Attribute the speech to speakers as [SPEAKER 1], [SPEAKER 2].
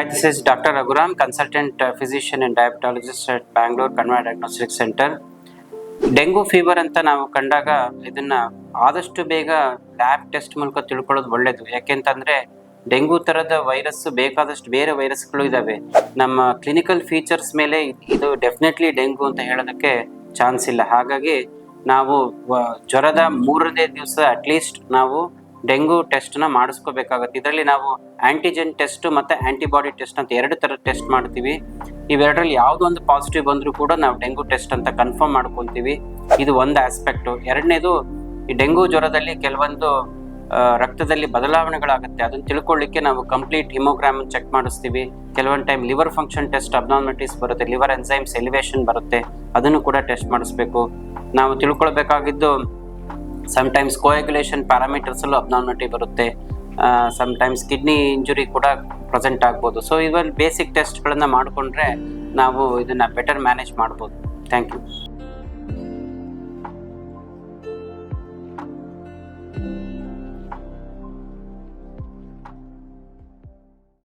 [SPEAKER 1] Hi, this is Dr. Raghuram, consultant physician and diabetologist at Bangalore Conva Diagnostic Center. Dengue fever ಅಂತ ನಾವು ಕಂಡಾಗ ಇದನ್ನ ಆದಷ್ಟು ಬೇಗ ಲ್ಯಾಬ್ ಟೆಸ್ಟ್ ಮೂಲಕ ತಿಳ್ಕೊಳ್ಳೋದು ಒಳ್ಳೇದು. ಯಾಕೆಂತಂದ್ರೆ ಡೆಂಗು ತರದ ವೈರಸ್ ಬೇಕಾದಷ್ಟು ಬೇರೆ ವೈರಸ್ಗಳು ಇದಾವೆ. ನಮ್ಮ ಕ್ಲಿನಿಕಲ್ ಫೀಚರ್ಸ್ ಮೇಲೆ ಇದು ಡೆಫಿನೆಟ್ಲಿ ಡೆಂಗು ಅಂತ ಹೇಳೋದಕ್ಕೆ ಚಾನ್ಸ್ ಇಲ್ಲ. ಹಾಗಾಗಿ ನಾವು ಜ್ವರದ 3ನೇ ದಿವಸ ಅಟ್ಲೀಸ್ಟ್ ನಾವು ಡೆಂಗು ಟೆಸ್ಟ್ನ ಮಾಡಿಸ್ಕೋಬೇಕಾಗತ್ತೆ. ಇದರಲ್ಲಿ ನಾವು ಆಂಟಿಜೆನ್ ಟೆಸ್ಟ್ ಮತ್ತು ಆಂಟಿಬಾಡಿ ಟೆಸ್ಟ್ ಅಂತ 2 ಥರ ಟೆಸ್ಟ್ ಮಾಡ್ತೀವಿ. ಇವೆರಡರಲ್ಲಿ ಯಾವುದೋ ಒಂದು ಪಾಸಿಟಿವ್ ಬಂದರೂ ಕೂಡ ನಾವು ಡೆಂಗು ಟೆಸ್ಟ್ ಅಂತ ಕನ್ಫರ್ಮ್ ಮಾಡ್ಕೊತೀವಿ. ಇದು ಒಂದು ಆಸ್ಪೆಕ್ಟು. ಎರಡನೇದು, ಈ ಡೆಂಗು ಜ್ವರದಲ್ಲಿ ಕೆಲವೊಂದು ರಕ್ತದಲ್ಲಿ ಬದಲಾವಣೆಗಳಾಗುತ್ತೆ. ಅದನ್ನು ತಿಳ್ಕೊಳ್ಳಿಕ್ಕೆ ನಾವು ಕಂಪ್ಲೀಟ್ ಹಿಮೋಗ್ರಾಮ್ ಚೆಕ್ ಮಾಡಿಸ್ತೀವಿ. ಕೆಲವೊಂದು time liver function test abnormalities ಬರುತ್ತೆ, ಲಿವರ್ ಎನ್ಸೈಮ್ಸ್ ಎಲಿವೇಶನ್ ಬರುತ್ತೆ, ಅದನ್ನು ಕೂಡ ಟೆಸ್ಟ್ ಮಾಡಿಸ್ಬೇಕು. ನಾವು ತಿಳ್ಕೊಳ್ಬೇಕಾಗಿದ್ದು ಸಮ್ಟೈಮ್ಸ್ ಕೋಯಾಗ್ಯುಲೇಷನ್ ಪ್ಯಾರಾಮೀಟರ್ಸಲ್ಲೂ ಅಬ್ನಾರ್ಮಲಿಟಿ ಬರುತ್ತೆ, ಸಮ್ಟೈಮ್ಸ್ ಕಿಡ್ನಿ ಇಂಜುರಿ ಕೂಡ ಪ್ರೆಸೆಂಟ್ ಆಗ್ಬೋದು. ಸೊ ಇವೆಲ್ಲ ಬೇಸಿಕ್ ಟೆಸ್ಟ್ಗಳನ್ನು ಮಾಡಿಕೊಂಡ್ರೆ ನಾವು ಇದನ್ನು ಬೆಟರ್ ಮ್ಯಾನೇಜ್ ಮಾಡ್ಬೋದು. Thank you.